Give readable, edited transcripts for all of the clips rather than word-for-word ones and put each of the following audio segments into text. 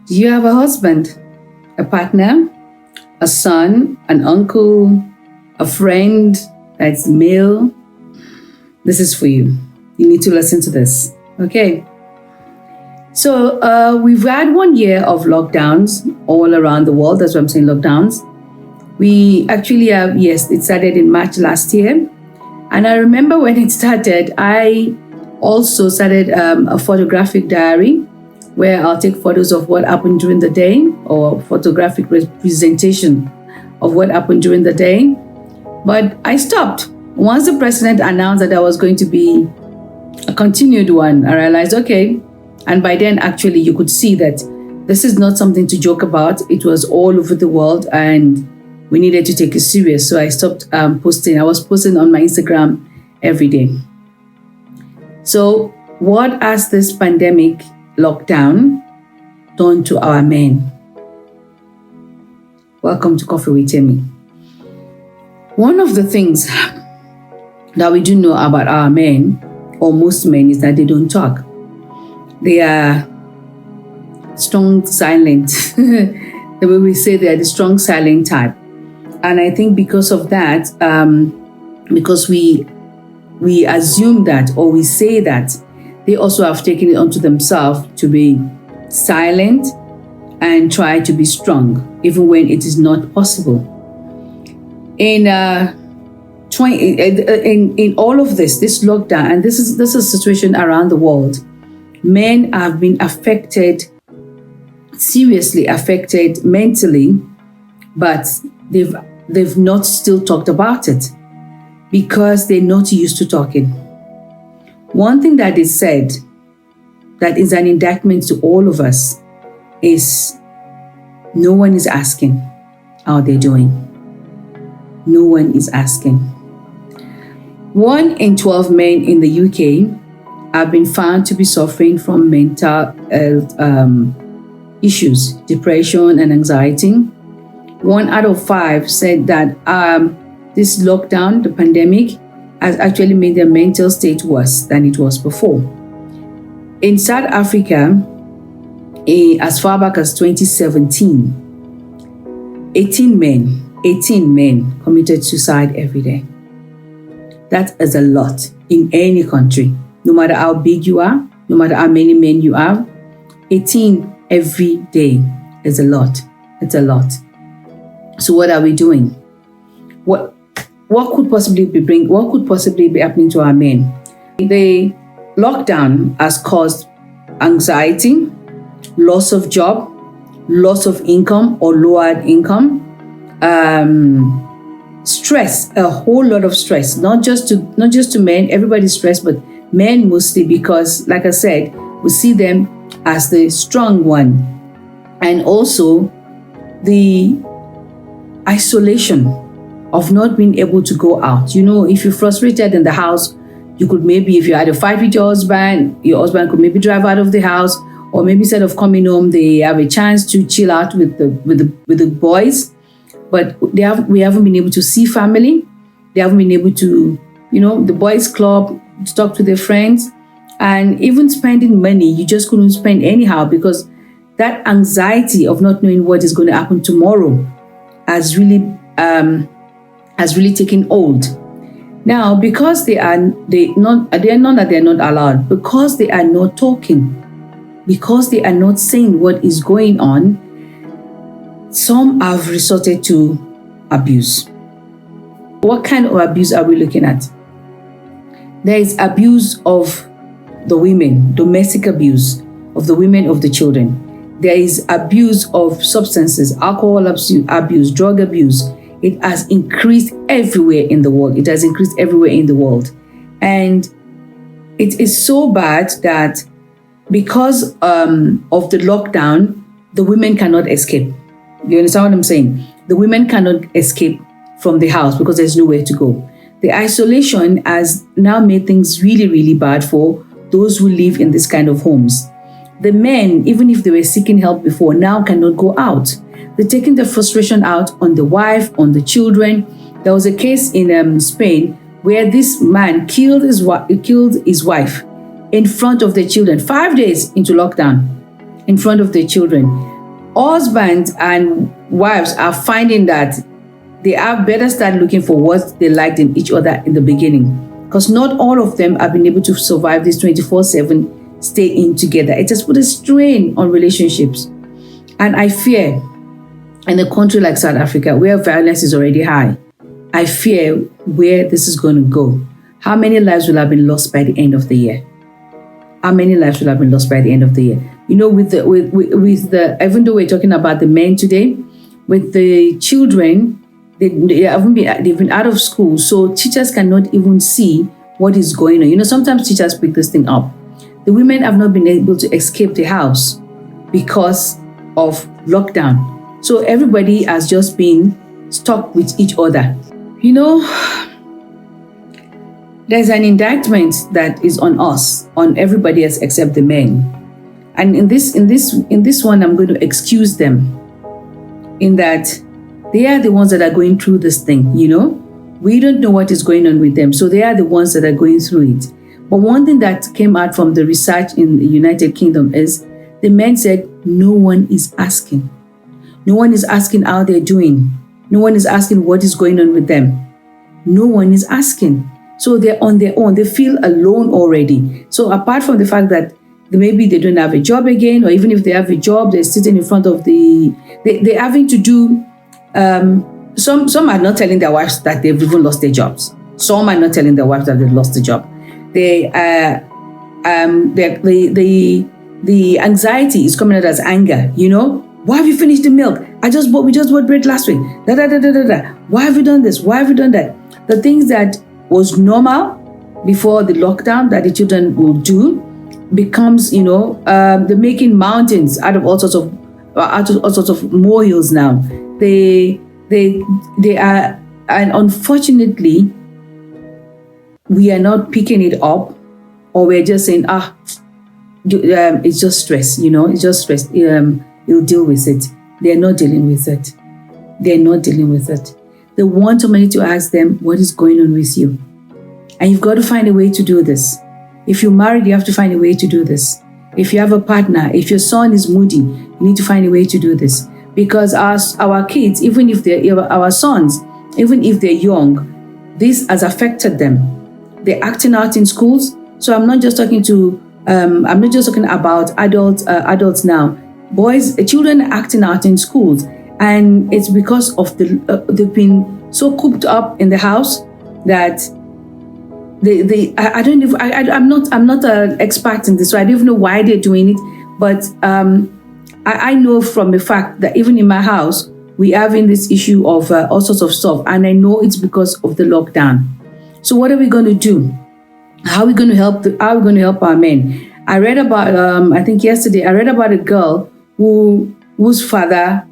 Do you have a husband, a partner, a son, an uncle, a friend that's male? This is for you. You need to listen to this. Okay. So we've had 1 year of lockdowns all around the world. That's what I'm saying, lockdowns. We actually have, yes, it started in March last year. And I remember when it started, I also started a photographic diary where I'll take photos of what happened during the day, or photographic representation of what happened during the day. But I stopped. Once the president announced that there was going to be a continued one, I realized, okay. And by then, actually, you could see that this is not something to joke about. It was all over the world and we needed to take it serious. So I stopped posting. I was posting on my Instagram every day. So what has this pandemic lockdown done to our men? Welcome to Coffee with Temmi. One of the things that we do know about our men, or most men, is that they don't talk. They are strong, silent. The way we say, they are the strong, silent type. And I think because of that, because we assume that, or we say that, they also have taken it onto themselves to be silent and try to be strong, even when it is not possible. In all of this lockdown, and this is a situation around the world, men have been affected, seriously affected mentally, but they've not still talked about it because they're not used to talking. One thing that is said that is an indictment to all of us is no one is asking how they're doing. No one is asking. 1 in 12 men in the UK have been found to be suffering from mental health issues, depression and anxiety. 1 out of 5 said that this lockdown, the pandemic, has actually made their mental state worse than it was before. In South Africa, as far back as 2017, 18 men committed suicide every day. That is a lot in any country. No matter how big you are, no matter how many men you have, 18 every day is a lot. It's a lot. So what are we doing? What could possibly be happening to our men? The lockdown has caused anxiety, loss of job, loss of income or lowered income, stress, a whole lot of stress, not just to men, everybody's stressed, but men mostly, because like I said, we see them as the strong one. And also the isolation of not being able to go out. You know, if you're frustrated in the house, you could maybe, if you had a fight with your husband could maybe drive out of the house, or maybe instead of coming home, they have a chance to chill out with the boys. But we haven't been able to see family. They haven't been able to, the boys' club, to talk to their friends, and even spending money. You just couldn't spend anyhow because that anxiety of not knowing what is going to happen tomorrow has really taken hold. Now, because they are not allowed, because they are not talking, because they are not saying what is going on, some have resorted to abuse. What kind of abuse are we looking at? There is abuse of the women, domestic abuse of the women, of the children. There is abuse of substances, alcohol abuse, drug abuse. It has increased everywhere in the world. And it is so bad that because of the lockdown, the women cannot escape. You understand what I'm saying? The women cannot escape from the house because there's nowhere to go. The isolation has now made things really, really bad for those who live in this kind of homes. The men, even if they were seeking help before, now cannot go out. They're taking the frustration out on the wife, on the children. There was a case in Spain where this man killed his wife in front of the children, 5 days into lockdown, in front of the children. husbands and wives are finding that they are better start looking for what they liked in each other in the beginning, because not all of them have been able to survive this 24/7 stay in together. It has put a strain on relationships. And I fear in a country like South Africa, where violence is already high, I fear where this is going to go. How many lives will have been lost by the end of the year? How many lives will have been lost by the end of the year? You know, with the even though we're talking about the men today, with the children, they've been out of school, so teachers cannot even see what is going on. You know, sometimes teachers pick this thing up. The women have not been able to escape the house because of lockdown. So everybody has just been stuck with each other. You know, there's an indictment that is on us, on everybody else except the men. And in this one, I'm going to excuse them, in that they are the ones that are going through this thing, you know. We don't know what is going on with them, so they are the ones that are going through it. But one thing that came out from the research in the United Kingdom is the men said no one is asking. No one is asking how they're doing. No one is asking what is going on with them. No one is asking. So they're on their own. They feel alone already. So apart from the fact that maybe they don't have a job again, or even if they have a job, they're sitting in front of they're having to do, some are not telling their wives that they've even lost their jobs. Some are not telling their wives that they've lost the job. The anxiety is coming out as anger, you know. Why have you finished the milk? We just bought bread last week. Why have you done this? Why have you done that? The things that was normal before the lockdown that the children will do becomes, you know, they're making mountains out of all sorts of molehills now. They are, and unfortunately, we are not picking it up, or we're just saying, it's just stress, you know, it's just stress. You'll deal with it. They're not dealing with it. They're not dealing with it. They want somebody to ask them what is going on with you. And you've got to find a way to do this. If you're married, you have to find a way to do this. If you have a partner, if your son is moody, you need to find a way to do this. Because our kids, even if they're our sons, even if they're young, this has affected them. They're acting out in schools. So I'm not just talking about adults now. Children are acting out in schools, and it's because of they've been so cooped up in the house that I'm not an expert in this, so I don't even know why they're doing it. But I know from the fact that even in my house we're having this issue of all sorts of stuff, and I know it's because of the lockdown. So what are we going to do? How are we going to help? How are we going to help our men? I read about I think yesterday I read about a girl whose father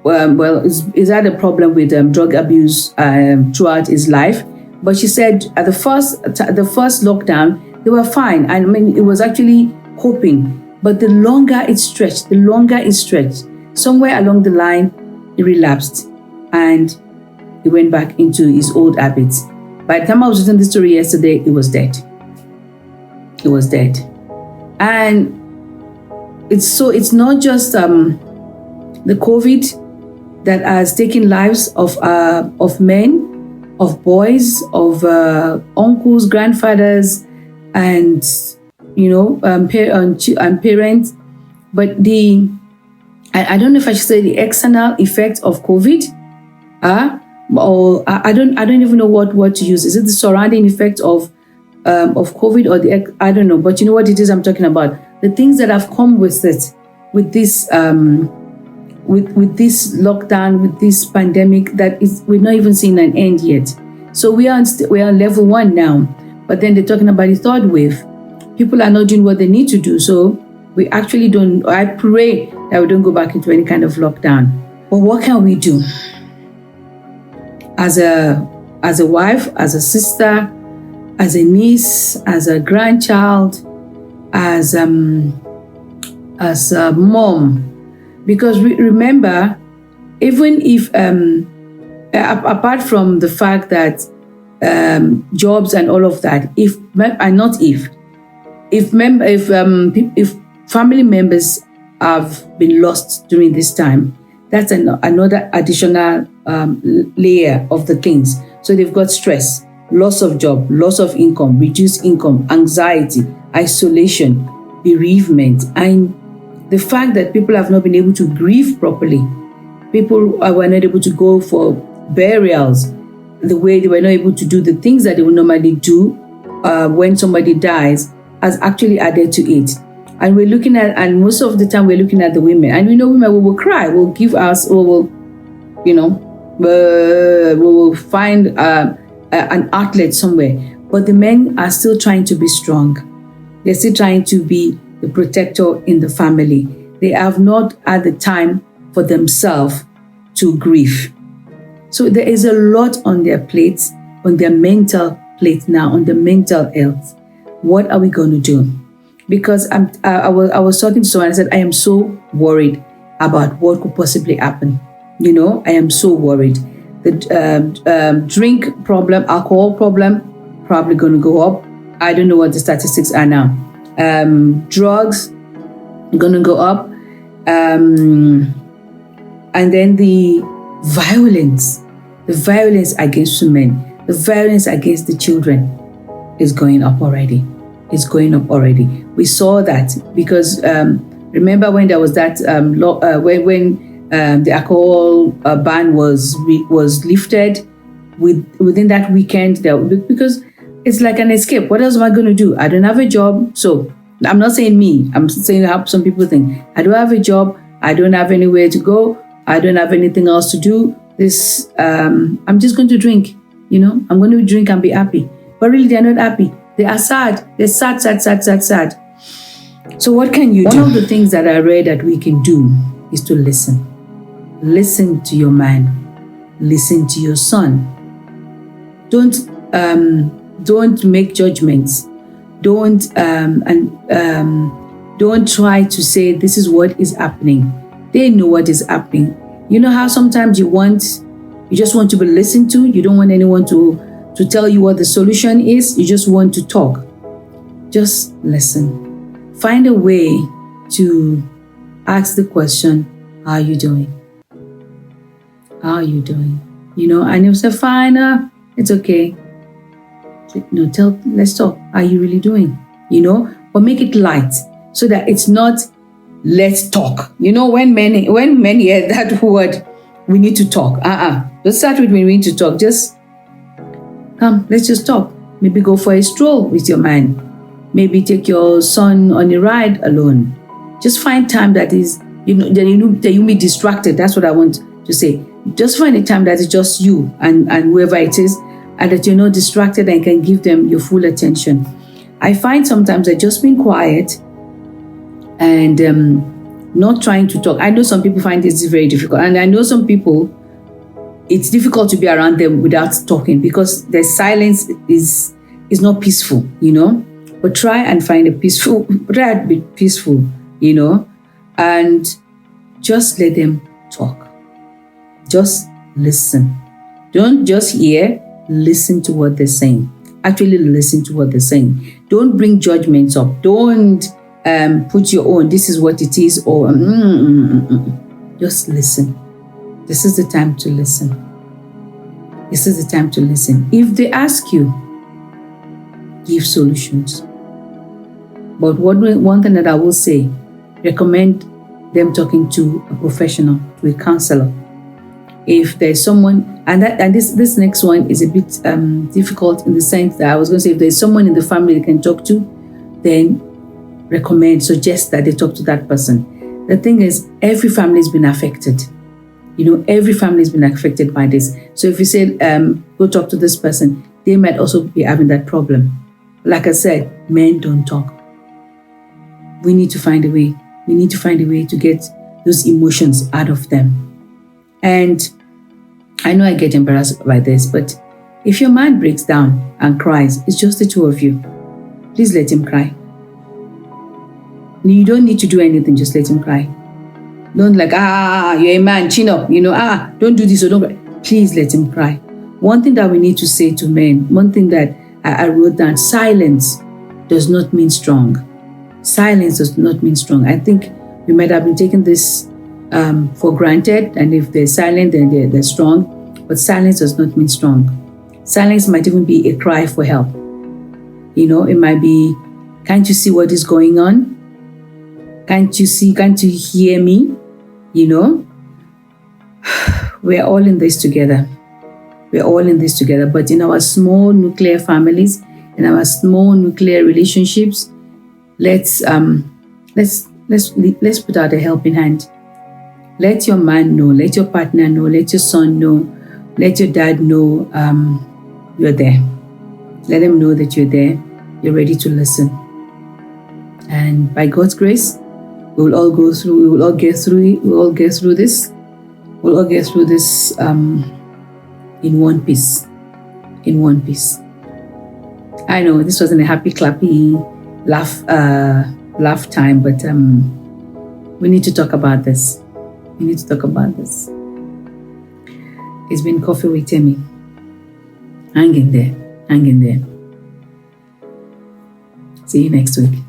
is had a problem with drug abuse throughout his life. But she said at the first lockdown, they were fine. I mean, it was actually coping. But the longer it stretched, somewhere along the line, he relapsed and he went back into his old habits. By the time I was reading this story yesterday, he was dead. He was dead. And it's not just the COVID that has taken lives of men, of boys, of uncles, grandfathers, and parents, but I don't know if I should say the external effect of COVID, or I don't even know what word to use. Is it the surrounding effect of COVID, or I don't know, but you know what it is I'm talking about. The things that have come with it, with this with this lockdown, with this pandemic, we're not even seeing an end yet. So we are on level 1 now, but then they're talking about the third wave. People are not doing what they need to do, so we actually don't. I pray that we don't go back into any kind of lockdown. But what can we do? As a wife, as a sister, as a niece, as a grandchild, as a mom, because remember, even if apart from the fact that jobs and all of that, if family members have been lost during this time. That's another additional layer of the things. So they've got stress, loss of job, loss of income, reduced income, anxiety, isolation, bereavement, and the fact that people have not been able to grieve properly. People were not able to go for burials the way they were not able to do the things that they would normally do when somebody dies, has actually added to it. And we're looking at, and most of the time we're looking at the women, and we know women will cry, will give us, or will, we will find an outlet somewhere. But the men are still trying to be strong. They're still trying to be the protector in the family. They have not had the time for themselves to grieve. So there is a lot on their plates, on their mental plate now, on the mental health. What are we going to do? Because I was talking to someone, I said, I am so worried about what could possibly happen. I am so worried. The drink problem, alcohol problem, probably going to go up. I don't know what the statistics are now. Drugs going to go up. And then the violence against women, the violence against the children is going up already. It's going up already. We saw that because remember when there was that when the alcohol ban was lifted, within that weekend, because it's like an escape. What else am I going to do? I don't have a job. So I'm not saying me. I'm saying how some people think. I don't have a job. I don't have anywhere to go. I don't have anything else to do. I'm just going to drink. I'm going to drink and be happy. But really, they're not happy. They are sad. They're sad. So what can you do? One of the things that I read that we can do is to listen. Listen to your man. Listen to your son. Don't make judgments. Don't try to say this is what is happening. They know what is happening. You know how sometimes you just want to be listened to. You don't want anyone to tell you what the solution is. You just want to talk. Just listen. Find a way to ask the question, how are you doing? How are you doing? And you'll say, fine, it's okay. Let's talk. How are you really doing? But make it light so that it's not, let's talk. When men hear that word, we need to talk. Let's start with we need to talk. Just come, let's just talk. Maybe go for a stroll with your man. Maybe take your son on a ride alone. Just find time that is, that you be distracted. That's what I want to say. Just find a time that is just you and whoever it is, and that you're not distracted and can give them your full attention. I find sometimes that just being quiet and not trying to talk. I know some people find this very difficult, and I know some people, it's difficult to be around them without talking because their silence is not peaceful, But try and find try to be peaceful, and just let them talk. Just listen. Don't just hear, listen to what they're saying. Actually listen to what they're saying. Don't bring judgments up. Don't put your own, this is what it is, or just listen. This is the time to listen. This is the time to listen. If they ask you, give solutions. But one thing that I will say, recommend them talking to a professional, to a counselor. If there's someone, and this next one is a bit difficult in the sense that I was going to say, if there's someone in the family they can talk to, then suggest that they talk to that person. The thing is, every family has been affected. Every family has been affected by this. So if you say, go talk to this person, they might also be having that problem. Like I said, men don't talk. We need to find a way. We need to find a way to get those emotions out of them. And I know I get embarrassed by this, but if your man breaks down and cries, it's just the two of you. Please let him cry. You don't need to do anything, just let him cry. Don't you're a man, chin up, don't do this or don't cry. Please let him cry. One thing that we need to say to men, one thing that I wrote down, silence does not mean strong. Silence does not mean strong. I think You might have been taking this for granted, and if they're silent, then they're strong. But silence does not mean strong. Silence might even be a cry for help. It might be, can't you see what is going on? Can't you hear me? We're all in this together. We're all in this together. But in our small nuclear families, in our small nuclear relationships, let's put out a helping hand. Let your man know, let your partner know, let your son know, let your dad know you're there. Let them know that you're there. You're ready to listen. And by God's grace, we will all get through it. We'll all get through this. We'll all get through this in one piece. In one piece. I know this wasn't a happy, clappy laugh time, but we need to talk about this. We need to talk about this. It's been Coffee with Temmi. Hang in there. Hang in there. See you next week.